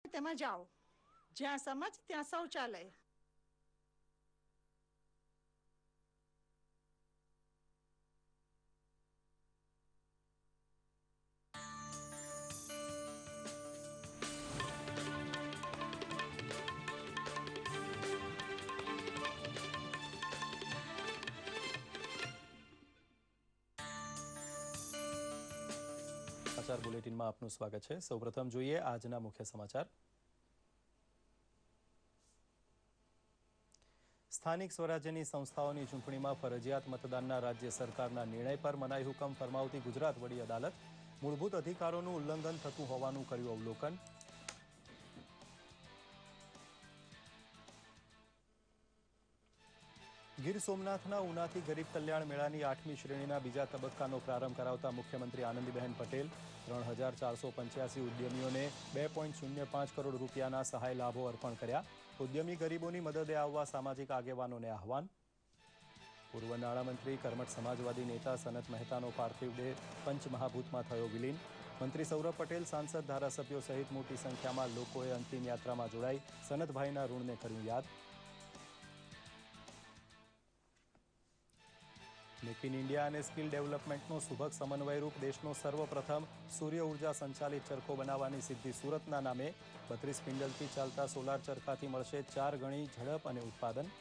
તેમાં જાઓ, જ્યાં સમજ ત્યાં શૌચાલય. સમાચાર બુલેટિનમાં આપનું સ્વાગત છે। સૌપ્રથમ જોઈએ આજના મુખ્ય સમાચાર। સ્થાનિક સ્વરાજ્યની સંસ્થાઓની ચૂંટણીમાં ફરજિયાત મતદાનના રાજ્ય સરકારના નિર્ણય પર મનાઈ હુકમ ફરમાવતી ગુજરાત વડી અદાલત મૂળભૂત અધિકારોનું ઉલ્લંઘન થતું હોવાનું કર્યું અવલોકન। ગીર સોમનાથના ઉનાથી ગરીબ કલ્યાણ મેળાની 8મી શ્રેણીના બીજા તબક્કાનો પ્રારંભ કરાવતા મુખ્યમંત્રી આનંદીબહેન પટેલ 3485 ઉદ્યમીઓને 2.05 કરોડ રૂપિયાના સહાય લાભો અર્પણ કર્યા। ઉદ્યમી ગરીબોની મદદે આવવા સામાજિક આગેવાનોને આહવાન। પૂર્વ નાણામંત્રી કર્મઠ સમાજવાદી નેતા સનત મહેતાનો પાર્થિવ દેહ પંચમહાભૂતમાં થયો વિલીન। મંત્રી સૌરભ પટેલ સાંસદ ધારાસભ્યો સહિત મોટી સંખ્યામાં લોકોએ અંતિમ યાત્રામાં જોડાઈ સનતભાઈના ઋણને કર્યું યાદ। મેક ઇન ઇન્ડિયા અને સ્કિલ ડેવલપમેન્ટનો સુભગ સમન્વયરૂપ દેશનો સર્વપ્રથમ સૂર્ય ઉર્જા સંચાલિત ચરખો બનાવવાની સિદ્ધિ સુરતના નામે। 32 સ્પિન્ડલથી ચાલતા સોલાર ચરખાથી મળશે 4 ગણી ઝડપ અને ઉત્પાદન।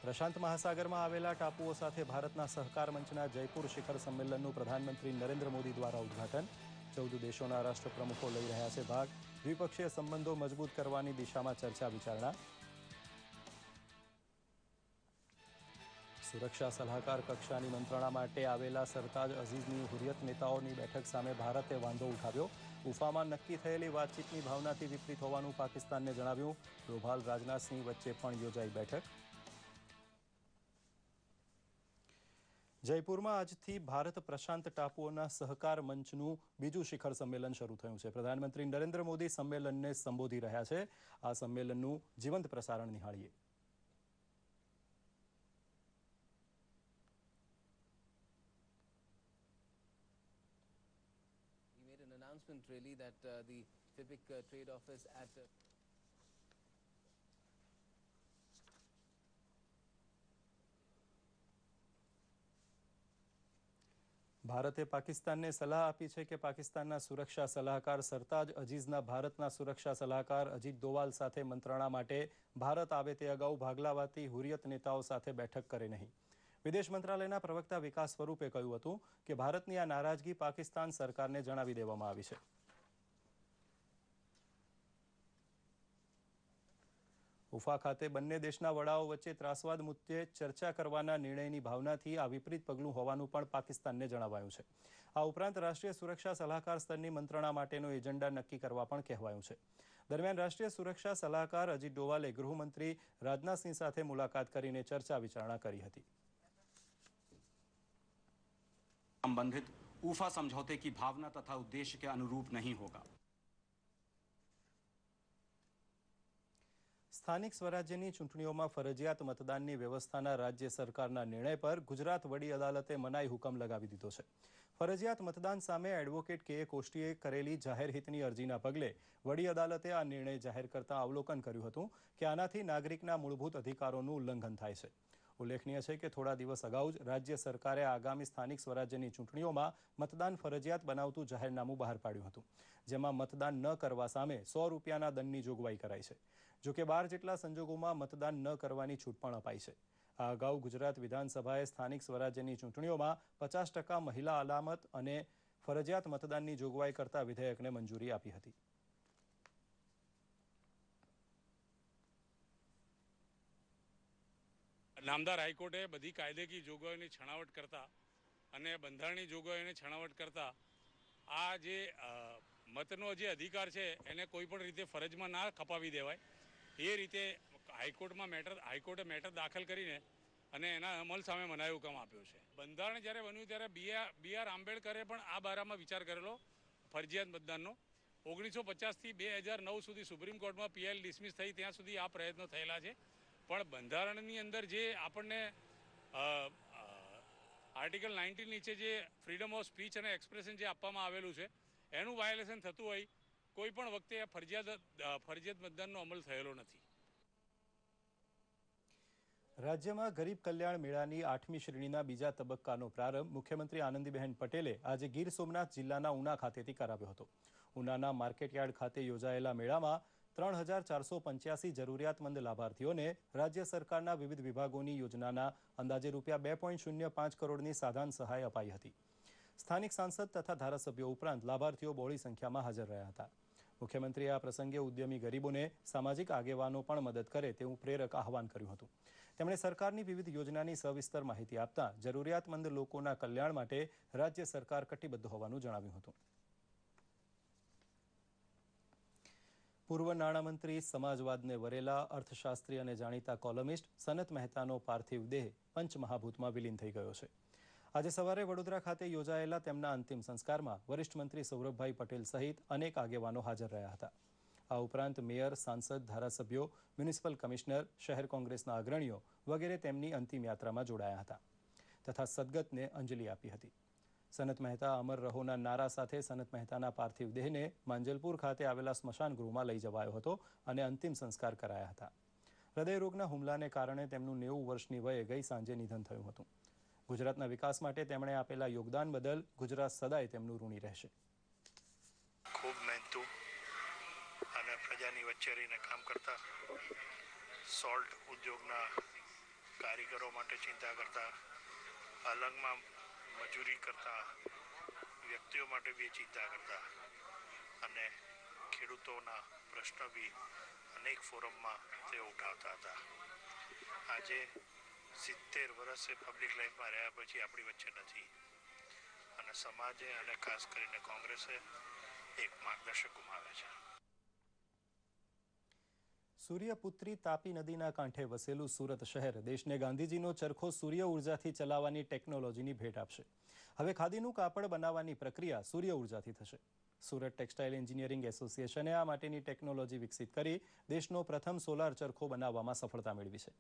પ્રશાંત મહાસાગરમાં આવેલા ટાપુઓ સાથે ભારતના સહકાર મંચના જયપુર શિખર સંમેલનનું પ્રધાનમંત્રી નરેન્દ્ર મોદી દ્વારા ઉદ્ઘાટન। 14 દેશોના રાષ્ટ્રપ્રમુખો લઈ રહ્યા છે ભાગ। દ્વિપક્ષીય સંબંધો મજબૂત કરવાની દિશામાં ચર્ચા વિચારણા। સુરક્ષા સલાહકાર કક્ષાની મંત્રણા માટે આવેલા સરતાજ અઝીઝની હુરિયત નેતાઓની બેઠક સામે ભારતે વાંધો ઉઠાવ્યો। ઉફામાં નક્કી થયેલી વાતચીતની ભાવનાથી વિપરીત હોવાનું પાકિસ્તાનને જણાવ્યું। ડોભાલ રાજનાથસિંહ વચ્ચે પણ યોજાઈ બેઠક। જયપુરમાં આજથી ભારત પ્રશાંત ટાપુઓના સહકાર મંચનું બીજું શિખર સંમેલન શરૂ થયું છે। પ્રધાનમંત્રી નરેન્દ્ર મોદી સંમેલનને સંબોધી રહ્યા છે। આ સંમેલનનું જીવંત પ્રસારણ નિહાળીએ। An announcement really that the FIPIC trade office at ભારતે પાકિસ્તાનને સલાહ આપી છે કે પાકિસ્તાનના સુરક્ષા સલાહકાર સરતાજ અઝીઝના ભારતના સુરક્ષા સલાહકાર અજીત દોવાલ સાથે મંત્રણા માટે ભારત આવે તે અગાઉ ભાગલાવાદી હુરિયત નેતાઓ સાથે બેઠક કરે નહીં। વિદેશ મંત્રાલયના પ્રવક્તા વિકાસ સ્વરૂપે કહ્યું હતું કે ભારતની આ નારાજગી પાકિસ્તાન સરકારને જણાવી દેવામાં આવી છે। ઉફા ખાતે બંને દેશના વડાઓ વચ્ચે ત્રાસવાદ મુદ્દે ચર્ચા કરવાના નિર્ણયની ભાવનાથી આ વિપરીત પગલું હોવાનું પણ પાકિસ્તાનને જણાવાયું છે। આ ઉપરાંત રાષ્ટ્રીય સુરક્ષા સલાહકાર સ્તરની મંત્રણા માટેનો એજન્ડા નક્કી કરવા પણ કહેવાયું છે। દરમિયાન રાષ્ટ્રીય સુરક્ષા સલાહકાર અજીત ડોવાલે ગૃહમંત્રી રાજનાથસિંહ સાથે મુલાકાત કરીને ચર્ચા વિચારણા કરી હતી। संबंधित ऊफा समझौते की भावना तथा उद्देश्य के अनुरूप नहीं होगा। સ્થાનિક સ્વરાજ્યની ચૂંટણીઓમાં ફરજિયાત મતદાનની વ્યવસ્થાના રાજ્ય સરકારના નિર્ણય પર ગુજરાત વડી અદાલતે મનાઈ હુકમ લગાવી દીધો છે। ફરજિયાત મતદાન સામે એડવોકેટ કે કોષ્ટીએ કરેલી જાહેર હિતની અરજીના પગલે વડી અદાલતે આ નિર્ણય જાહેર કરતા અવલોકન કર્યું હતું કે આનાથી નાગરિકના મૂળભૂત અધિકારોનું ઉલ્લંઘન થાય છે। ઉલ્લેખનીય છે કે થોડા દિવસ અગાઉ જ રાજ્ય સરકારે આગામી સ્થાનિક સ્વરાજ્યની ચૂંટણીઓમાં મતદાન ફરજિયાત બનાવતું જાહેરનામું બહાર પાડ્યું હતું, જેમાં મતદાન ન કરવા સામે 100 રૂપિયાના દંડની જોગવાઈ કરાઈ છે। જોકે 12 જેટલા સંજોગોમાં મતદાન ન કરવાની છૂટ પણ અપાઈ છે। આ અગાઉ ગુજરાત વિધાનસભાએ સ્થાનિક સ્વરાજ્યની ચૂંટણીઓમાં 50% મહિલા અલામત અને ફરજિયાત મતદાનની જોગવાઈ કરતા વિધેયકને મંજૂરી આપી હતી। નામદાર હાઈકોર્ટે બધી કાયદેકી જોગવાઈઓની છણાવટ કરતા અને બંધારણીય જોગવાઈઓની છણાવટ કરતા આ જે મતનો જે અધિકાર છે એને કોઈ પણ રીતે ફરજમાં ના ખપાવી દેવાય એ રીતે હાઈકોર્ટે મેટર દાખલ કરીને અને એના અમલ સામે મનાઈ હુકમ આપ્યો છે। બંધારણ જ્યારે બન્યું ત્યારે બી.આર. આંબેડકરે પણ આ બારામાં વિચાર કરેલો ફરજિયાત મતદાનનો। 1950થી 2009 સુધી સુપ્રીમ કોર્ટમાં પીએલ ડિસમિસ થઈ ત્યાં સુધી આ પ્રયત્નો થયેલા છે, પણ બંધારણની અંદર જે આપણને આર્ટિકલ 19 નીચે જે ફ્રીડમ ઓફ સ્પીચ અને એક્સપ્રેશન જે આપવામાં આવેલું છે એનું વાયોલેશન થતું હોય કોઈ પણ વખતે ફરજિયાત મતદાનનો અમલ થયેલો નથી. રાજ્યમાં ગરીબ કલ્યાણ મેળાની 8મી શ્રેણીના બીજા તબક્કાનો પ્રારંભ મુખ્યમંત્રી આનંદીબહેન પટેલે આજે ગીર સોમનાથ જિલ્લાના ઉના ખાતેથી કરાવ્યો હતો. ઉનાના માર્કેટયાર્ડ ખાતે યોજાયેલા મેળામાં 3485 જરૂરિયાતમંદ લાભાર્થીઓને રાજ્ય સરકારના વિવિધ વિભાગોની યોજનાના અંદાજે ₹2.05 કરોડની સાધન સહાય અપાઈ હતી. સ્થાનિક સાંસદ તથા ધારાસભ્યો ઉપરાંત લાભાર્થીઓ બહોળી સંખ્યામાં હાજર રહ્યા હતા. મુખ્યમંત્રીએ આ પ્રસંગે ઉદ્યમી ગરીબોને સામાજિક આગેવાનો પણ મદદ કરે તેવું પ્રેરક આહવાન કર્યું હતું. તેમણે સરકારની વિવિધ યોજનાની સવિસ્તર માહિતી આપતા જરૂરિયાતમંદ લોકોના કલ્યાણ માટે રાજ્ય સરકાર કટિબદ્ધ હોવાનું જણાવ્યું હતું. પૂર્વ નાણામંત્રી, સમાજવાદને વરેલા અર્થશાસ્ત્રી અને જાણીતા કોલમિસ્ટ સનત મહેતાનો પાર્થિવ દેહ પંચમહાભૂતમાં વિલીન થઈ ગયો છે. આજે સવારે વડોદરા ખાતે યોજાયેલા તેમના અંતિમ સંસ્કારમાં વરિષ્ઠ મંત્રી સૌરભભાઈ પટેલ સહિત અનેક આગેવાનો હાજર રહ્યા હતા. આ ઉપરાંત મેયર, સાંસદ, ધારાસભ્યો, મ્યુનિસિપલ કમિશનર, શહેર કોંગ્રેસના અગ્રણીઓ વગેરે તેમની અંતિમ યાત્રામાં જોડાયા હતા તથા સદગતને અંજલિ આપી હતી. સનત મહેતા અમર રહોના નારા સાથે સનત મહેતાના પાર્થિવ દેહને માંજલપુર ખાતે આવેલા સ્મશાન ગૃહમાં લઈ જવાયો હતો અને અંતિમ સંસ્કાર કરાયા હતા. હૃદયરોગના હુમલાને કારણે તેમનું 90 વર્ષની વયે ગઈ સાંજે નિધન થયું હતું. ગુજરાતના વિકાસ માટે તેમણે આપેલા યોગદાન બદલ ગુજરાત સદાય તેમનું ઋણી રહેશે. ખૂબ મહેનતુ અને પ્રજાની વચ્ચે રહીને કામ કરતા, સોલ્ટ ઉદ્યોગના કારીગરો માટે ચિંતા કરતા, અલંગમાં મજૂરી કરતા વ્યક્તિઓ માટે બી ચિંતા કરતા અને ખેડૂતોના પ્રશ્ન બી અનેક ફોરમમાં તેઓ ઉઠાવતા હતા. આજે 70 વર્ષે પબ્લિક લાઈફમાં રહ્યા પછી આપણી વચ્ચે નથી અને સમાજે અને ખાસ કરીને કોંગ્રેસે એક માર્ગદર્શક ગુમાવે છે. સૂર્યપુત્રી તાપી નદીના કાંઠે વસેલું સુરત શહેર દેશને ગાંધીજીનો ચરખો સૂર્ય ઉર્જાથી ચલાવવાની ટેકનોલોજીની ભેટ આપશે. હવે ખાદીનું કાપડ બનાવવાની પ્રક્રિયા સૂર્ય ઉર્જાથી થશે. સુરત ટેક્સટાઇલ એન્જિનિયરિંગ એસોસિએશને આ માટેની ટેકનોલોજી વિકસિત કરી દેશનો પ્રથમ સોલાર ચરખો બનાવવામાં સફળતા મેળવી છે.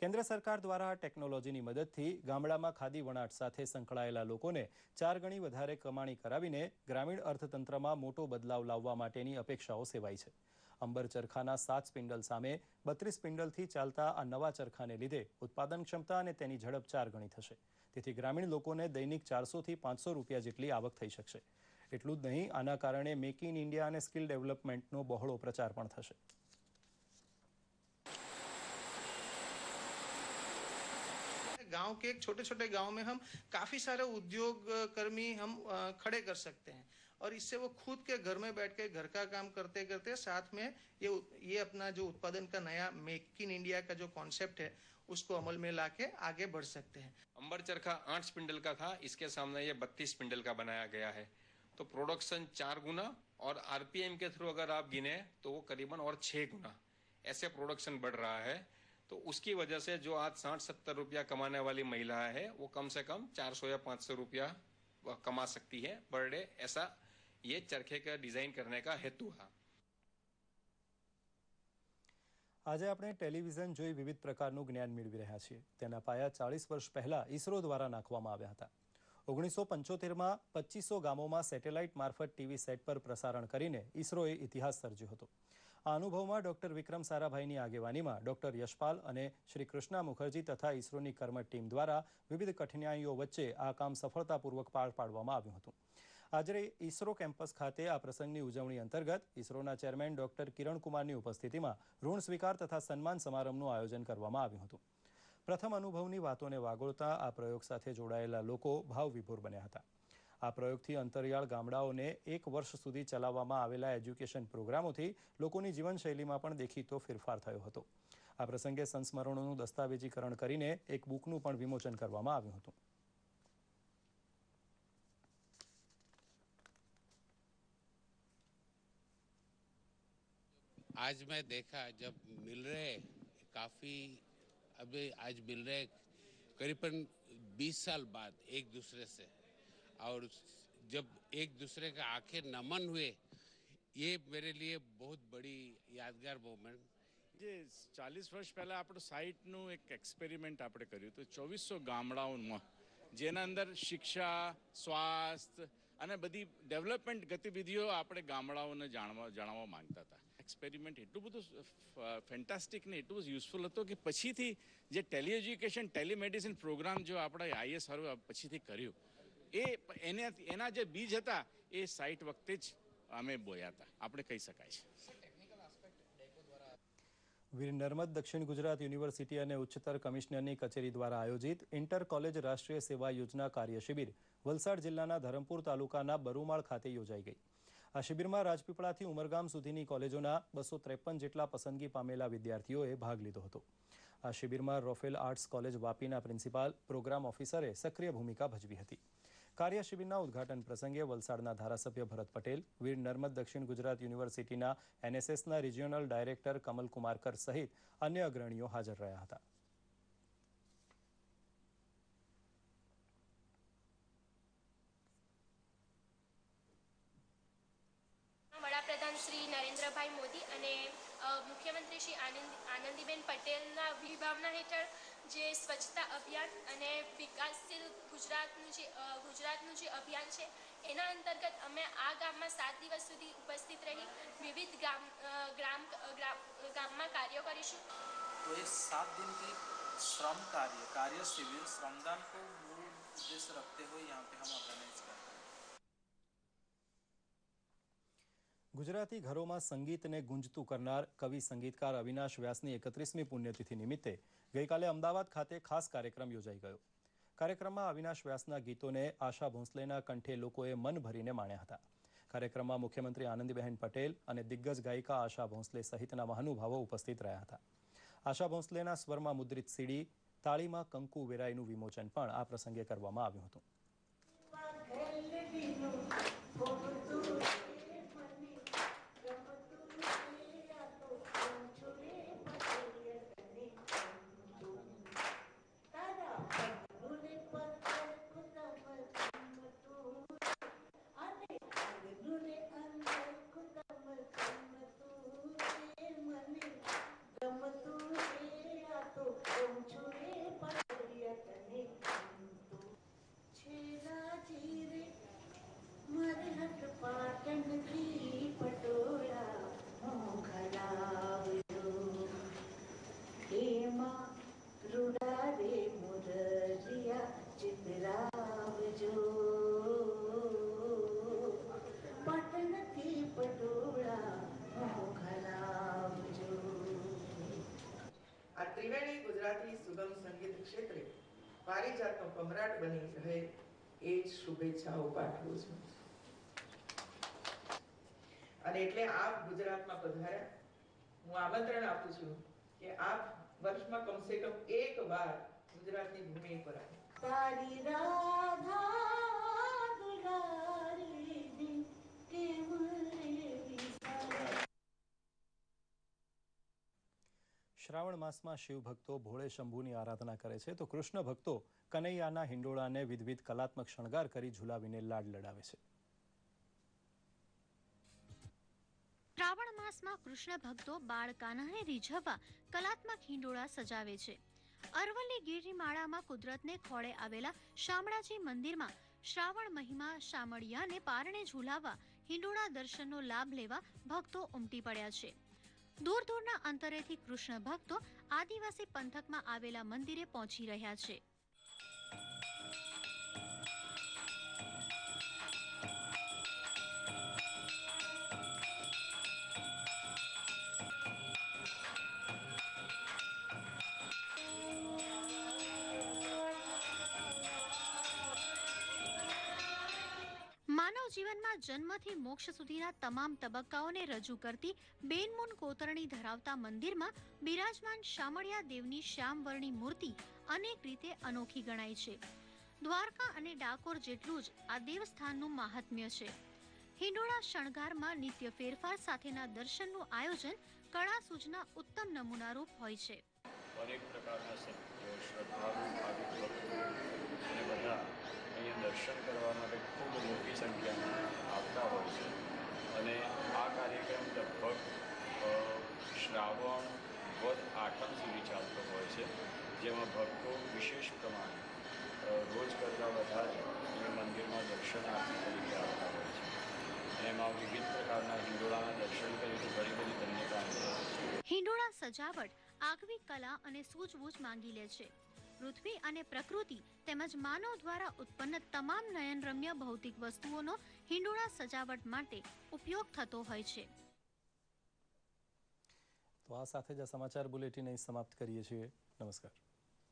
કેન્દ્ર સરકાર દ્વારા આ ટેકનોલોજીની મદદથી ગામડામાં ખાદી વણાટ સાથે સંકળાયેલા લોકોને 4 ગણી વધારે કમાણી કરાવીને ગ્રામીણ અર્થતંત્રમાં મોટો બદલાવ લાવવા માટેની અપેક્ષાઓ સેવાઈ છે. અંબર ચરખાના 7 સ્પિન્ડલ સામે 32 સ્પિન્ડલથી ચાલતા આ નવા ચરખાને લીધે ઉત્પાદન ક્ષમતા અને તેની ઝડપ 4 ગણી થશે. તેથી ગ્રામીણ લોકોને દૈનિક 400 થી 500 રૂપિયા જેટલી આવક થઈ શકશે. એટલું જ નહીં, આના કારણે મેક ઇન ઇન્ડિયા અને સ્કિલ ડેવલપમેન્ટનો બહોળો પ્રચાર પણ થશે. गांव के एक छोटे छोटे गांव में हम काफ़ी सारे उद्योग कर्मी हम खड़े कर सकते हैं और इससे वो खुद के घर में बैठ के घर का काम करते करते साथ में ये अपना जो उत्पादन का नया मेक इन इंडिया का जो कॉन्सेप्ट है उसको अमल में लाके आगे बढ़ सकते हैं. अंबर चरखा 8 स्पिंडल का था, इसके सामने ये 32 स्पिंडल का बनाया गया है. तो प्रोडक्शन 4 गुना और आरपीएम के थ्रू अगर आप गिने तो वो करीबन और 6 गुना ऐसे प्रोडक्शन बढ़ रहा है. तो उसकी वजह से जो आज 60-70 रुपया कमाने वाली महिला है वो कम से कम 400 या 500 रुपया कमा सकती है पर डे. ऐसा ये चरखे का डिजाइन करने का हेतु है. આજે આપણે ટેલિવિઝન જોઈ વિવિધ પ્રકારનું જ્ઞાન મેળવી રહ્યા છીએ. તેના પાયા 40 વર્ષ પહેલા ઇસરો દ્વારા નાખવામાં આવ્યા હતા. 1975માં 2500 ગામોમાં સેટેલાઇટ મારફત ટીવી સેટ પર પ્રસારણ કરીને ઇસરોએ ઇતિહાસ સર્જ્યો હતો. આ અનુભવમાં ડોક્ટર વિક્રમ સારાભાઈની આગેવાનીમાં ડોક્ટર યશપાલ અને શ્રી કૃષ્ણા મુખર્જી તથા ઇસરોની કર્મઠ ટીમ દ્વારા વિવિધ કઠિનાઈઓ વચ્ચે આ કામ સફળતાપૂર્વક પાર પાડવામાં આવ્યું હતું. આજે ઇસરો કેમ્પસ ખાતે આ પ્રસંગની ઉજવણી અંતર્ગત ઇસરોના ચેરમેન ડોક્ટર કિરણ કુમારની ઉપસ્થિતિમાં ઋણ સ્વીકાર તથા સન્માન સમારંભનું આયોજન કરવામાં આવ્યું હતું. પ્રથમ અનુભવની વાતોને વાગોળતા આ પ્રયોગ સાથે જોડાયેલા લોકો ભાવવિભોર બન્યા હતા. આ પ્રયોગથી અંતરિયાળ ગામડાઓને 1 વર્ષ સુધી ચલાવવામાં આવેલા એજ્યુકેશન પ્રોગ્રામોથી લોકોની જીવનશૈલીમાં પણ દેખીતો ફેરફાર થયો હતો. આ પ્રસંગે સંસ્મરણોનું દસ્તાવેજીકરણ કરીને એક બુકનું પણ વિમોચન કરવામાં આવ્યું હતું. आज मैं देखा जब मिल रहे काफ़ी अभी आज मिल रहे करीबन 20 साल बाद एक दूसरे से और जब एक दूसरे का आंखें नमन हुए ये मेरे लिए बहुत बड़ी यादगार मोमेंट. જે 40 વર્ષ પહેલાં આપણું સાઇટનું એક એક્સપેરિમેન્ટ આપણે કર્યું હતું 2400 ગામડાઓમાં જેના અંદર શિક્ષા, સ્વાસ્થ્ય અને બધી ડેવલપમેન્ટ ગતિવિધિઓ આપણે ગામડાઓને જણાવવા માંગતા હતા. એક્સપેરિમેન્ટ એટલું બધું ફેન્ટાસ્ટિક ને એટલું બધું યુઝફુલ હતો કે પછીથી જે ટેલી એજ્યુકેશન ટેલિમેડિસિન પ્રોગ્રામ જો આપણે IAS સર્વે પછીથી કર્યું એના જે બીજ હતા એ સાઇટ વખતે જ અમે બોયા હતા, આપણે કહી શકાય છે. વીર નર્મદ દક્ષિણ ગુજરાત યુનિવર્સિટી અને ઉચ્ચતર કમિશનરની કચેરી દ્વારા આયોજિત ઇન્ટર કોલેજ રાષ્ટ્રીય સેવા યોજના કાર્ય શિબિર વલસાડ જિલ્લાના ધરમપુર તાલુકાના બરુમાળ ખાતે યોજાઈ ગઈ. આ શિબિરમાં રાજપીપળાથી ઉમરગામ સુધીની કોલેજોના 253 જેટલા પસંદગી પામેલા વિદ્યાર્થીઓએ ભાગ લીધો હતો. આ શિબિરમાં રોફેલ આર્ટ્સ કોલેજ વાપીના પ્રિન્સિપાલ પ્રોગ્રામ ઓફિસરે સક્રિય ભૂમિકા ભજવી હતી. કાર્ય શિબિરના ઉદ્ઘાટન પ્રસંગે વલસાડના ધારાસભ્ય ભરત પટેલ, વીર નર્મદ દક્ષિણ ગુજરાત યુનિવર્સિટીના NSSના રિજિયોનલ ડાયરેક્ટર કમલ કુમારકર સહિત અન્ય અગ્રણીઓ હાજર રહ્યા હતા. વડાપ્રધાન શ્રી નરેન્દ્રભાઈ મોદી અને મુખ્યમંત્રી શ્રી આનંદીબેન પટેલના વિભાવના હેઠળ જે સ્વચ્છતા અભિયાન અને વિકાસશીલ ગુજરાતનું જે અભિયાન છે એના અંતર્ગત અમે આ ગામમાં 7 દિવસ સુધી ઉપસ્થિત રહી વિવિધ ગામમાં કાર્યો કરીશું. तो ये 7 दिन की श्रम कार्य शिविर श्रमदान को मूल उद्देश्य रखते हुए यहाँ पे हम ऑर्गेनाइज करते हैं. ગુજરાતી ઘરોમાં સંગીતને ગુંજતું કરનાર કવિ સંગીતકાર અવિનાશ વ્યાસની 31મી પુણ્યતિથિ નિમિત્તે ગઈકાલે અમદાવાદ ખાતે ખાસ કાર્યક્રમ યોજાઈ ગયો. કાર્યક્રમમાં અવિનાશ વ્યાસના ગીતોને આશા ભોંસલેના કંઠે લોકોએ મન ભરીને માણ્યા હતા. કાર્યક્રમમાં મુખ્યમંત્રી આનંદીબહેન પટેલ અને દિગ્ગજ ગાયિકા આશા ભોંસલે સહિતના મહાનુભાવો ઉપસ્થિત રહ્યા હતા. આશા ભોંસલેના સ્વરમાં મુદ્રિત CD તાળીમાં કંકુ વેરાઈનું વિમોચન પણ આ પ્રસંગે કરવામાં આવ્યું હતું. ત્રિવેણી ગુજરાતી સુગમ સંગીત ક્ષેત્રે પારિજાતનો કમરાટ બની રહે એ જ શુભેચ્છાઓ પાઠવું છું. અને એટલે આપ ગુજરાતમાં પધાર્યા, હું આમંત્રણ આપું છું કે આપ વર્ષમાં કમસે કમ એક વાર ગુજરાતની ભૂમિ પર આવે. તારી રાધા દુલારી કેમ શ્રાવણ માસમાં શિવ ભક્તો ભોળે શંભુની આરાધના કરે છે તો કૃષ્ણ ભક્તો કનૈયાના હિંડોળાને વિવિધ કલાત્મક શણગાર કરી ઝુલાવીને લાડ લડાવે છે. શ્રાવણ માસમાં કૃષ્ણ ભક્તો બાળ કાન્હાને રીઝવવા કલાત્મક હિંડોળા સજાવે છે. અરવલ્લી ગિરિમાળામાં કુદરતને ખોળે આવેલા શામળાજી મંદિરમાં શ્રાવણ મહિમા શામળિયાને પારણે ઝુલાવવા હિંડોળા દર્શનનો લાભ લેવા ભક્તો ઉમટી પડ્યા છે. દૂર દૂરના અંતરેથી કૃષ્ણ ભક્તો આદિવાસી પંથકમાં આવેલા મંદિરે પહોંચી રહ્યા છે. માનવ જીવનમાં જન્મથી મોક્ષ સુધીના તમામ તબક્કાઓને રજૂ કરતી બેનમૂન કોતરણી ધરાવતા મંદિરમાં બિરાજમાન શામળિયા દેવની શ્યામવર્ણી મૂર્તિ અનેક રીતે અનોખી ગણાય છે. દ્વારકા અને ડાકોર જેટલું જ આ દેવસ્થાનનું મહાત્મ્ય છે. હિંડોળા શણગારમાં નિત્ય ફેરફાર સાથેના દર્શનનું આયોજન કળા સૂઝના ઉત્તમ નમૂનારૂપ હોય છે. અનેક પ્રકારના સંતો, શ્રદ્ધાળુ, ભાવિક ભક્તો અને બધા અહીંયા દર્શન કરવા માટે ખૂબ મોટી સંખ્યામાં આવતા હોય છે. અને આ કાર્યક્રમ લગભગ શ્રાવણ વદ 8 સુધી ચાલતો હોય છે, જેમાં ભક્તો વિશેષ પ્રમાણે રોજ કરતાં વધારે એ મંદિરમાં દર્શનાર્થી તરીકે આવતા હોય છે અને એમાં વિવિધ પ્રકારના હિંડોળાના દર્શન કરીને ઘણી બધી ધન્યતા અનુભવે છે. હિંડોળા સજાવટ આગવી કલા અને સૂઝબૂઝ માંગી લે છે. પૃથ્વી અને પ્રકૃતિ તેમજ માનવ દ્વારા ઉત્પન્ન તમામ નયનરમ્ય ભૌતિક વસ્તુઓનો હિંડોળા સજાવટ માટે ઉપયોગ થતો હોય છે. તો આ સાથે જ આ સમાચાર બુલેટિન અહીં સમાપ્ત કરીએ છીએ. નમસ્કાર.